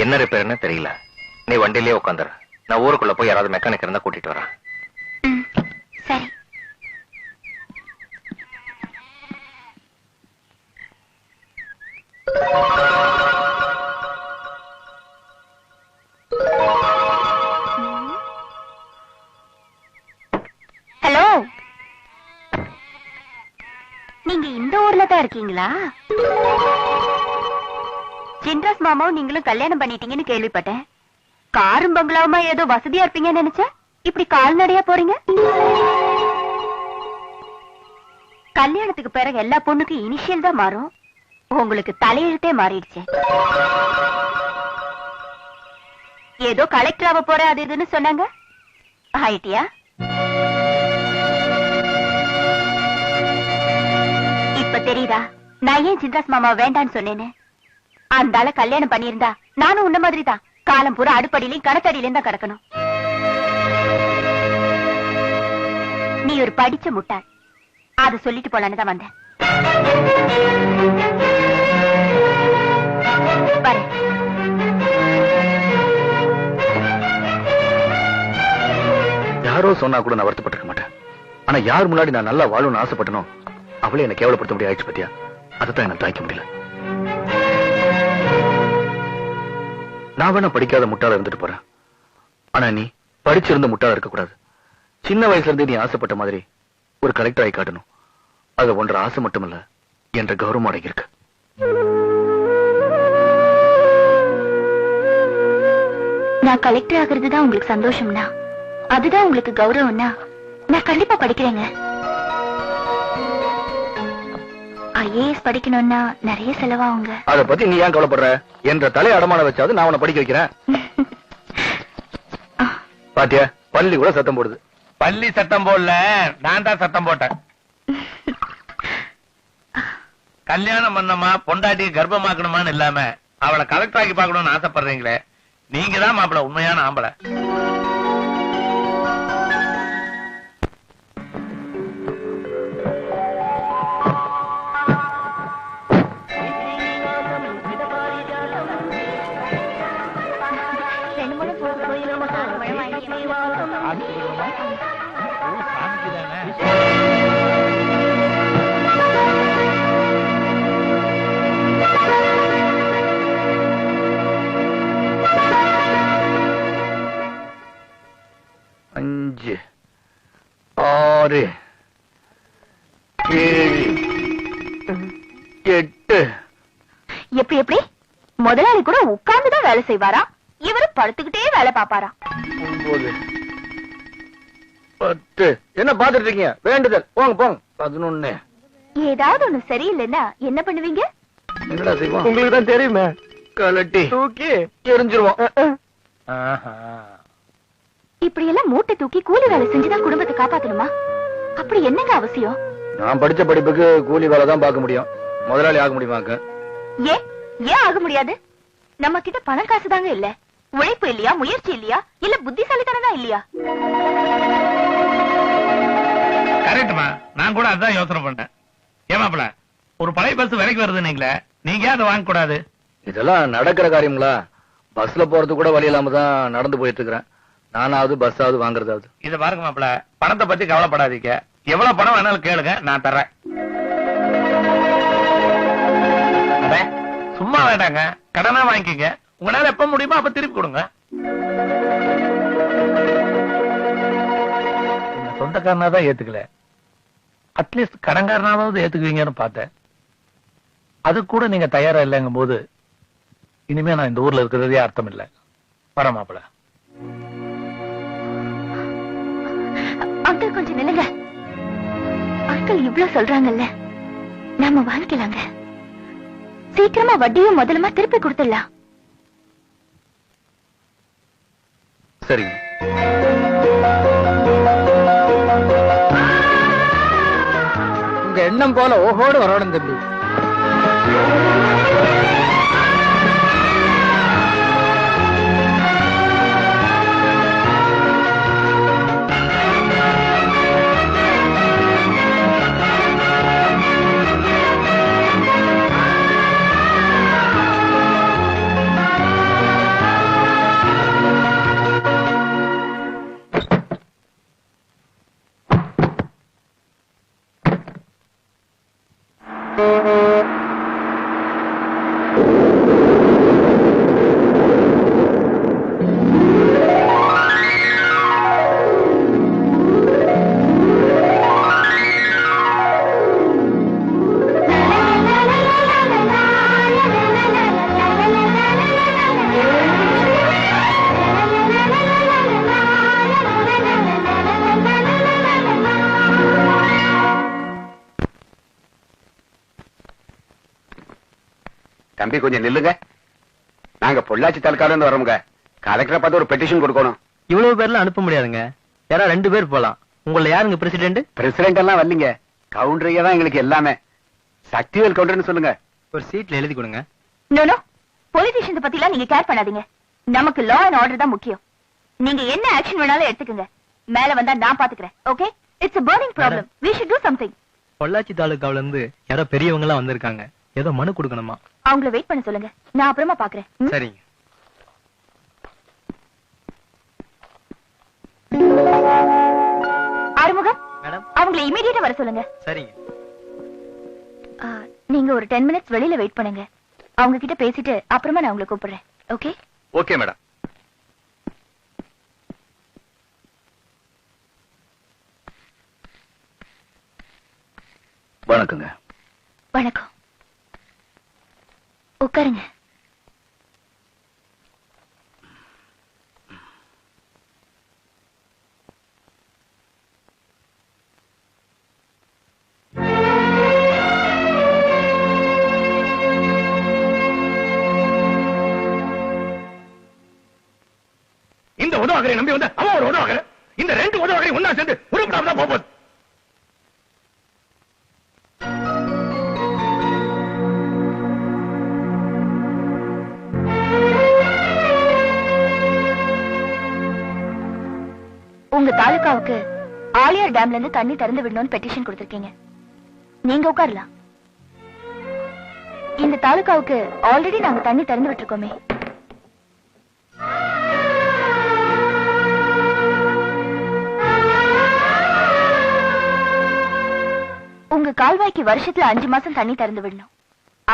என்ன ரிப்பேர்னு தெரியல. நீ வண்டியிலே உட்காந்துரு. நான் ஊருக்குள்ள போய் யாராவது மெக்கானிக் இருந்தா கூட்டிட்டு வரேன். சரி. ஹலோ, நீங்க இந்த ஊர்ல தான் இருக்கீங்களா? சின்ராஸ் மாமாவும் நீங்களும் கல்யாணம் பண்ணிட்டீங்கன்னு கேள்விப்பட்டேன். காரும் பங்களாவுமா ஏதோ வசதியா இருப்பீங்கன்னு நினைச்சேன். இப்படி கால்நடையா போறீங்க. கல்யாணத்துக்கு பிறகு எல்லா பொண்ணுக்கும் இனிஷியல் தான் மாறும். உங்களுக்கு தலையெழுத்தே மாறிடுச்சு. ஏதோ கலெக்டர் ஆக போற அது இதுன்னு சொன்னாங்க. ஆயிட்டியா? இப்ப தெரியுதா நான் ஏன் சின்ராஸ் மாமா வேண்டான்னு சொன்னேன்னு? அந்த ஆள கல்யாணம் பண்ணியிருந்தா நானும் உன்ன மாதிரி தான் காலம் பூரா அடுப்படியிலையும் கணத்தடியிலையும் தான் கிடக்கணும். நீ ஒரு படிச்ச முட்டாள். அத சொல்லிட்டு போலான்னு தான் வந்தேன். பாரு, யாரோ சொன்னா கூட நான் வருத்தப்பட்டிருக்க மாட்டேன். ஆனா யார் முன்னாடி நான் நல்லா வாழணும்னு ஆசைப்பட்டனோ அவளே என்ன கேவலப்படுத்த முடியாது. ஆயிடுச்சு பத்தியா? அதைத்தான் எனக்கு தாய்க்க முடியல. நான் வேணா படிக்காத முட்டாள இருந்துட்டு போறேன். ஆனா நீ படிச்சிருந்த முட்டாள இருக்க கூடாது. சின்ன வயசுல இருந்தே நீ ஆசைப்பட்ட மாதிரி ஒரு கலெக்டர் ஆகி காட்டணும். அது ஒன்ற ஆசை மட்டுமல்ல, என்ற கௌரவம் அடங்கி இருக்கு. நான் கலெக்டர் ஆகுறதுதான் உங்களுக்கு சந்தோஷம்னா, அதுதான் உங்களுக்கு கௌரவம்னா, நான் கண்டிப்பா படிக்கிறேங்க. ஐஏஎஸ் படிக்கணும்னா நிறைய செலவாகுங்க. அத பத்தி நீ ஏன் கவலைப்படுற? என்ற தலை அடமான வச்சாவது நான் உன்னை படிக்க வைக்கிறேன். பாத்தியா, பள்ளி கூட சத்தம் போடுது. பள்ளி சத்தம் போடல, நான் தான் சத்தம் போட்டேன். கல்யாணம் பண்ணமா பொண்டாட்டி கர்ப்பமாக்கணுமான்னு இல்லாம அவளை கலெக்டர் ஆக்கி பாக்கணும்னு ஆசைப்படுறீங்களே, நீங்க தான் மாப்பிள உண்மையான ஆம்பளை. அஞ்சு, ஆறு, ஏழு, எட்டு. எப்படி எப்படி முதலாளி கூட உட்கார்ந்துதான் வேலை செய்வாரா? இவரு படுத்துக்கிட்டே வேலை பாப்பாரா? 9, 10. என்ன பாத்துட்டு இருக்கீங்க? வேண்டுதல். போங்க போங்க. 11. ஏதாவது ஒண்ணு சரியில்லைன்னா என்ன பண்ணுவீங்க? என்னடா செய்வோம்? உங்களுக்கு தான் தெரியுமே. கலட்டி தூக்கி எரிஞ்சிருவோம். இப்படி எல்லாம் மூட்டை தூக்கி கூலி வேலை செஞ்சுதான் குடும்பத்தை காப்பாத்தணுமா? அப்படி என்னங்க அவசியம்? நான் படிச்ச படிப்புக்கு கூலி வேலை தான் பார்க்க முடியும். முதலாளி ஆக முடியுமாக்க? ஏன் ஏன் ஆக முடியாது? நம்ம கிட்ட பணம் காசு தாங்க இல்ல. உழைப்பு இல்லையா? முயற்சி இல்லையா? இல்ல புத்திசாலித்தனம் தான் இல்லையா? கரெக்ட்மா, நான் கூட அதான் யோசனை பண்ணேன். ஏமாப்ல, ஒரு பழைய பஸ் விலைக்கு வருது, நீங்க ஏன் அதை வாங்க கூடாது? இதெல்லாம் நடக்கிற காரியங்களா? பஸ்ல போறது கூட வழி இல்லாம தான் நடந்து போயிட்டு இருக்கிறேன். நானாவது பஸ்ஸாவது வாங்குறதாவது. இத பாருங்க மாப்ள, பணத்தை பத்தி கவலைப்படாதீங்க. எவ்வளவு பணம் வேணாலும் கேளுங்க, நான் தர்றேன். சும்மா வேண்டாங்க, கடனா வாங்கிக்கங்க. உங்களால எப்ப முடியுமோ அப்ப திருப்பி கொடுங்க. சொந்தக்காரனா தான் ஏத்துக்கல, அட்லீஸ்ட் கடன்காரனாவது ஏத்துக்குவீங்கன்னு பார்த்தேன். அது கூட நீங்க தயாரா இல்லைங்கும் போது இனிமே நான் இந்த ஊர்ல இருக்கிறதே அர்த்தம் இல்ல. வர மாப்பிள. அங்கிள் கொஞ்சம் நில்லுங்க. அங்கிள் இவ்வளவு சொல்றாங்கல்ல, நாம வாங்கிக்கலாங்க. சீக்கிரமா வட்டியும் முதலுமா திருப்பி கொடுத்துடலாம். சரிங்க. உங்க எண்ணம் போல ஓஹோடு வரணும் தம்பி. தம்பி கொஞ்சம் நில்லுங்க. நாங்க பொள்ளாச்சி தாலுக்கால இருந்து வரோமுங்க. கலெக்டரை பார்த்து ஒரு பெட்டிஷன் கொடுக்கணும். இவ்வளவு பேர்லாம் அனுப்ப முடியாதுங்க. யாரா 2 பேர் போலாம். உங்களை யாருங்க பிரசிடென்ட்? பிரசிடென்ட் எல்லாம் வரலீங்க. கவுண்டரியே தான் எங்களுக்கு எல்லாமே. சக்திவேல் கவுண்டர்னு சொல்லுங்க. ஒரு சீட்ல எழுதி கொடுங்க. நோ பொலிட்டிஷியன்ஸ் பத்திலாம் நீங்க கேர் பண்ணாதீங்க. நமக்கு லா அண்ட் ஆர்டர் தான் முக்கியம். நீங்க என்ன ஆக்ஷன் வேணாலும் எடுத்துக்கங்க. மேல வந்தா நான் பாத்துக்கிறேன். Okay? It's a burning problem. We should do something. Pollachi தாலுகாவுல இருந்து யாரோ பெரியவங்க எல்லாம் வந்திருக்காங்க. ஏதோ மனு கொடுக்கணுமா? அவங்கள வெயிட் பண்ண சொல்லுங்க. நான் அப்புறமா பாக்குறேன். சரிங்க. ஆறுமுகம், மேடம். அவங்கள இமிடியேட்டா வர சொல்லுங்க. சரிங்க. நீங்க ஒரு 10 மினிட்ஸ் வெளியில வெயிட் பண்ணுங்க. அவங்க கிட்ட பேசிட்டு அப்புறமா நான் உங்களை கூப்பிடுறேன். ஓகே? Okay madam. வணக்கங்க. வணக்கம். உட்காருங்க. இந்த உதவாக்கரை நம்பி வந்த அவன் ஒரு உதவாக்கரை. இந்த 2 உதவாக்கரை ஒன்னா சேர்ந்து உருப்படாம தான் போகுது. உங்க தாலுகாவுக்கு ஆலியார் டேம்ல இருந்து தண்ணி திறந்து விடணும்னு பெட்டிஷன் கொடுத்திருக்கீங்க. நீங்க உட்காரலாம். இந்த தாலுகாவுக்கு ஆல்ரெடி நாங்க தண்ணி திறந்து விட்டுருக்கோமே. உங்க கால்வாய்க்கு வருஷத்துல 5 மாசம் தண்ணி திறந்து விடணும்.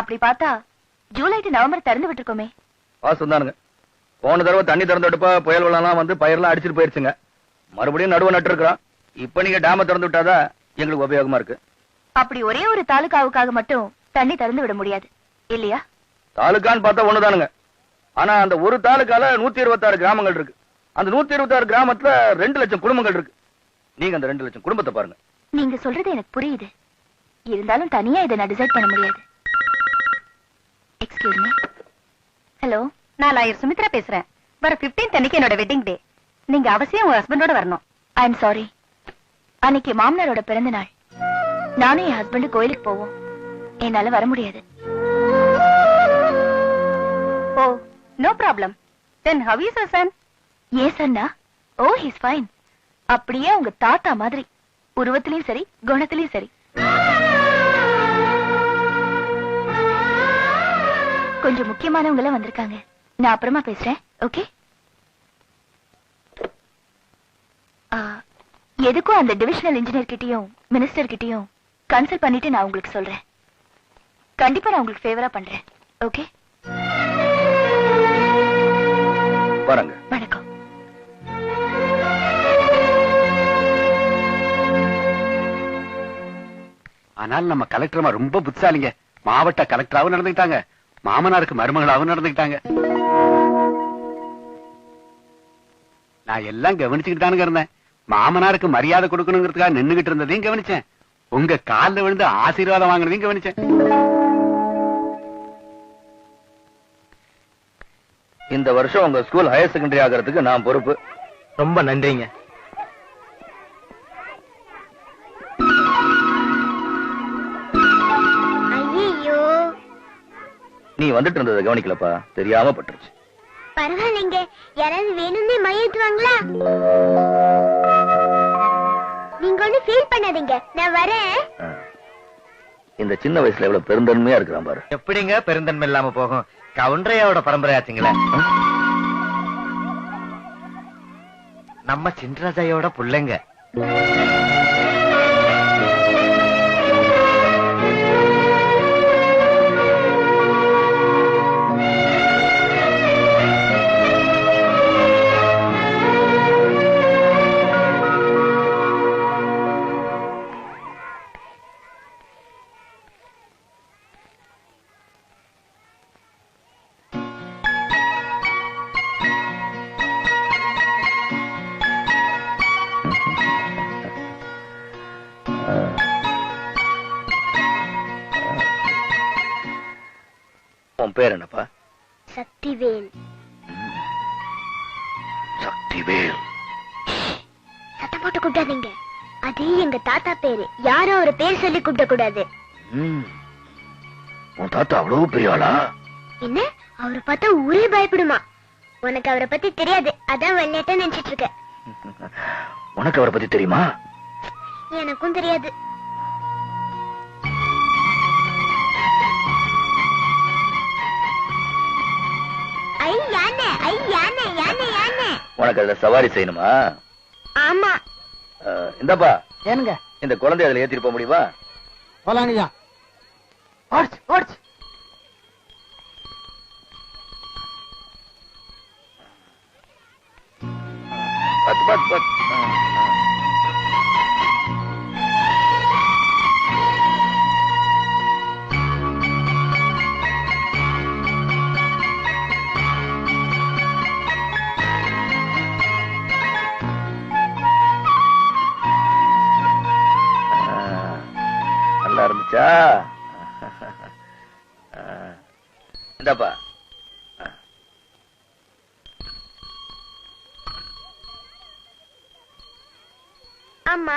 அப்படி பார்த்தா ஜூலை டு நவம்பர் திறந்து விட்டுருக்கோமே. சொன்னானுங்க. போன தடவை தண்ணி திறந்து விட்டப்ப புயல் வெள்ளம்லாம் வந்து பயிரெல்லாம் அடிச்சிட்டு போயிருச்சுங்க. மறுபடியும் நடுவ நட்டு இருக்கிறோம். இப்ப நீங்க டேம திறந்து விட்டாதான் எங்களுக்கு உபயோகமா இருக்கு. அப்படி ஒரே ஒரு தாலுகாவுக்காக மட்டும் தண்ணி திறந்து விட முடியாது இல்லையா? தாலுகான்னு பார்த்தா ஒண்ணுதானுங்க. ஆனா அந்த ஒரு தாலுகால 126 கிராமங்கள் இருக்கு. அந்த 126 கிராமத்துல 2 லட்சம் குடும்பங்கள் இருக்கு. நீங்க அந்த 2 லட்சம் குடும்பத்தை பாருங்க. நீங்க சொல்றது எனக்கு புரியுது. இருந்தாலும் தனியா இதை நான் டிசைட் பண்ண முடியாது. Excuse me. ஹலோ, நான் லாயர் சுமித்ரா பேசுறேன். வர 15th அன்னைக்கு என்னோட வெட்டிங் டே. நீங்க அவசியம் உங்க ஹஸ்பண்டோட வரணும். I am sorry. அன்னைக்கு மாமனாரோட பிறந்த நாள். நானும் என் ஹஸ்பண்ட் கோயிலுக்கு போவோம். என்னால வர முடியாது. Oh, no problem. Then how is your son? ஏன் சன்னா? Oh, he is fine. அப்படியே உங்க தாத்தா மாதிரி. உருவத்திலயும் சரி, குணத்திலயும் சரி. கொஞ்சம் முக்கியமானவங்க வந்திருக்காங்க. நான் அப்புறமா பேசுறேன். ஓகே? எதுக்கும் அந்த டிவிஷனல் இன்ஜினியர் கிட்டயும் மினிஸ்டர் கிட்டயும் கன்சல்ட் பண்ணிட்டு நான் உங்களுக்கு சொல்றேன். கண்டிப்பா நான் உங்களுக்கு ஃபேவரா பண்றேன். ஓகே? வரங்க. வணக்கம். ஆனால் நம்ம கலெக்டர்மா ரொம்ப புத்திசாலிங்க. மாவட்ட கலெக்டராகவும் நடந்துக்கிட்டாங்க, மாமனாருக்கு மருமகளாகவும் நடந்துக்கிட்டாங்க. நான் எல்லாம் கவனிச்சுக்கிட்டானுங்க இருந்தேன். மாமனாருக்கு மரியாதை கொடுக்கணுங்கிறதுக்காக நின்னுகிட்டு இருந்ததையும் கவனிச்சேன். உங்க காலில் விழுந்து ஆசீர்வாதம் வாங்கினதையும் கவனிச்சேன். இந்த வருஷம் உங்க ஸ்கூல் ஹையர் செகண்டரி ஆகிறதுக்கு நான் பொறுப்பு. ரொம்ப நன்றிங்க. நீ வந்துட்டு இருந்ததை கவனிக்கலப்பா, தெரியாம பட்டுருச்சு. பரவாயில்லைங்க. யாராவது வேணும்னே மையத்துவாங்களா? நீங்க ஒண்ணு ஃபீல் பண்ணாதீங்க, நான் வரேன். இந்த சின்ன வயசுல எவ்வளவு பெருந்தன்மையா இருக்கிறான் பாரு. எப்படிங்க பெருந்தன்மை இல்லாம போகும்? கவுண்டரையோட பரம்பரையாச்சுங்களே. நம்ம சின்ராஜையோட புள்ளைங்க. உன் பேர் என்னப்பா? சக்திவேல். சக்திவேல். சத்தம் போட்டு கூப்பிடாதீங்க. அது எங்க தாத்தா பேரு. யாரும் அவரை பேர் சொல்லி கூப்பிட கூடாது. உன் தாத்தா அவ்வளவு பெரிய ஆளா? என்ன, அவரை பார்த்தா ஊரே பயப்படுமா? உனக்கு அவரை பத்தி தெரியாது, அதான் வெள்ளையட்ட நினைச்சிட்டு இருக்க. உனக்கு அவரை பத்தி தெரியுமா? எனக்கும் தெரியாது. ஐ யானை, ஐ யானை, யானை, யானை. உனக்கு அதுல சவாரி செய்யணுமா? ஆமா. இந்தப்பா, ஏனுங்க இந்த குழந்தை அதுல ஏத்திட்டு போக முடியுமா? போலாங்கய்யா. ஓடிச்சு ஓடிச்சு. பத்து பத்து பத்து. நல்லா இருந்துச்சா? இந்தப்பா. அம்மா,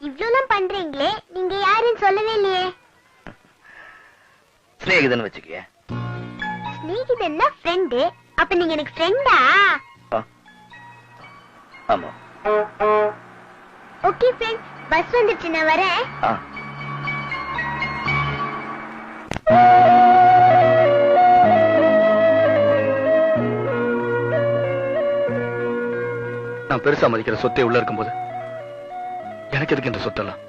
இவ்ளோலாம் பண்றீங்களே, நீங்க யாருன்னு சொல்லவே இல்லையே. ஸ்நேகிதன் வச்சுக்கிய. ஸ்நேகிதன்னா ஃப்ரெண்டு. அப்ப நீங்க எனக்கு ஃப்ரெண்டா? ஆமா. ஓகே ஃப்ரெண்ட், பஸ் வந்துருச்சு, நான் வரேன். நான் பெருசா மதிக்கிற சொத்தை உள்ள இருக்கும்போது எனக்கு எதுக்கு இந்த சொத்தெல்லாம்?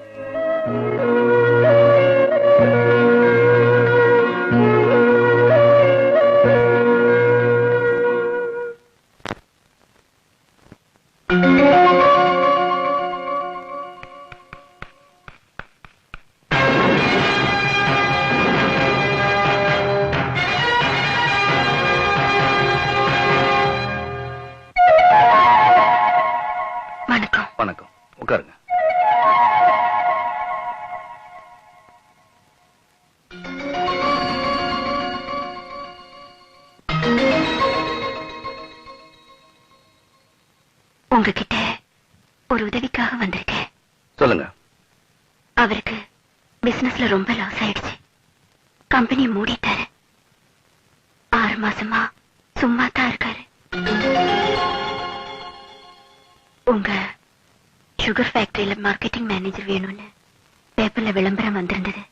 வணக்கம். வணக்கம், உட்காருங்க. உங்ககிட்ட ஒரு உதவிக்காக வந்திருக்கேன். சொல்லுங்க. அவருக்கு பிசினஸ்ல ரொம்ப லாஸ் ஆயிடுச்சு. கம்பெனி மூடிட்டாரு. 6 மாசமா சும்மா தான் இருக்காரு. உங்க சுகர் ஃபேக்டரியில மார்க்கெட்டிங் மேனேஜர் வேணும்னு பேப்பர்ல விளம்பரம் வந்திருந்தது.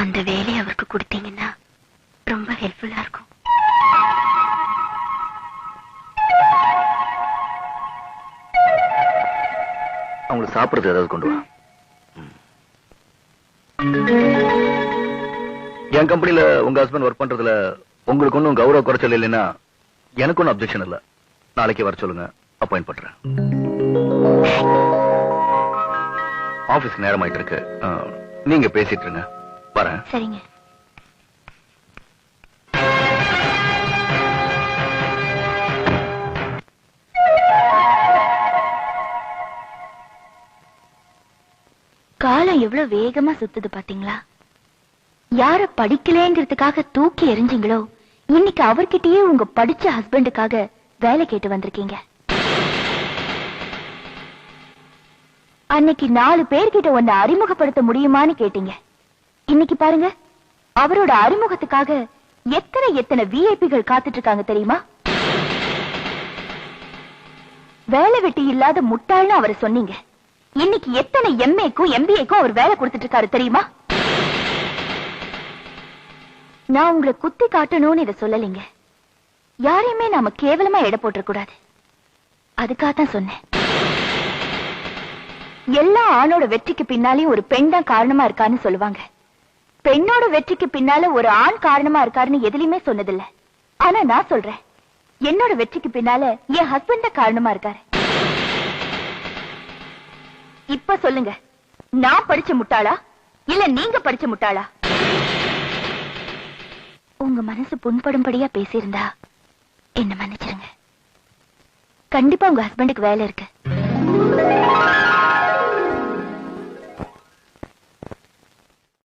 அந்த வேலையை அவருக்கு கொடுத்தீங்கன்னா ரொம்ப ஹெல்ப்ஃபுல்லா இருக்கும். அவங்களுக்கு சாப்பிடுறது ஏதாவது கொண்டு வா. என் கம்பெனில உங்க ஹஸ்பண்ட் ஒர்க் பண்றதுல உங்களுக்கு ஒன்னும் கௌரவ குறைச்சல் இல்லைன்னா எனக்கு ஒன்னும் அப்செக்ஷன் இல்ல. நாளைக்கு வர சொல்லுங்க, அப்பாயிண்ட் பண்றேன். ஆபீஸ் நேரமாயிட்டு இருக்கு, நீங்க பேசிட்டு இருங்க, வரேன். சரிங்க. காலம் எவ்வளவு வேகமா சுத்துது பாத்தீங்களா? யார படிக்கலேங்கிறதுக்காக தூக்கி எறிஞ்சிங்களோ, இன்னைக்கு அவர்கிட்டயே உங்க படிச்ச ஹஸ்பண்டுக்காக வேலை கேட்டு வந்திருக்கீங்க. அன்னைக்கு 4 பேர்கிட்ட உன்னை அறிமுகப்படுத்த முடியுமான்னு கேட்டீங்க. இன்னைக்கு பாருங்க, அவரோட அறிமுகத்துக்காக எத்தனை விஐபிகள் காத்துட்டு இருக்காங்க தெரியுமா? வேலை வெட்டி இல்லாத முட்டாள்னு அவரை சொன்னீங்க. இன்னைக்கு எத்தனை எம்ஏக்கும் எம்பிஏக்கும் அவர் வேலை கொடுத்துட்டு இருக்காரு தெரியுமா? நான் உங்களை குத்தி காட்டணும்னு இதை சொல்லலைங்க. யாரையுமே நாம கேவலமா எடை போட்டுற கூடாது. அதுக்காகத்தான் சொன்னேன். எல்லா ஆணோட வெற்றிக்கு பின்னாலையும் ஒரு பெண் தான் காரணமா இருக்கான்னு சொல்லுவாங்க. பெண்ணோட வெற்றிக்கு பின்னால ஒரு ஆண் காரணமா இருக்காருன்னு எதுலயுமே சொன்னதில்லை. ஆனா நான் சொல்றேன், என்னோட வெற்றிக்கு பின்னால என் ஹஸ்பண்ட் தான் காரணமா இருக்காரு. இப்ப சொல்லுங்க, நான் படிச்ச முட்டாளா இல்ல நீங்க படிச்ச முட்டாளா? உங்க மனசு புண்படும்படியா பேசியிருந்தா என்ன மன்னிச்சிருங்க. கண்டிப்பா உங்க ஹஸ்பண்டுக்கு வேலை இருக்கு.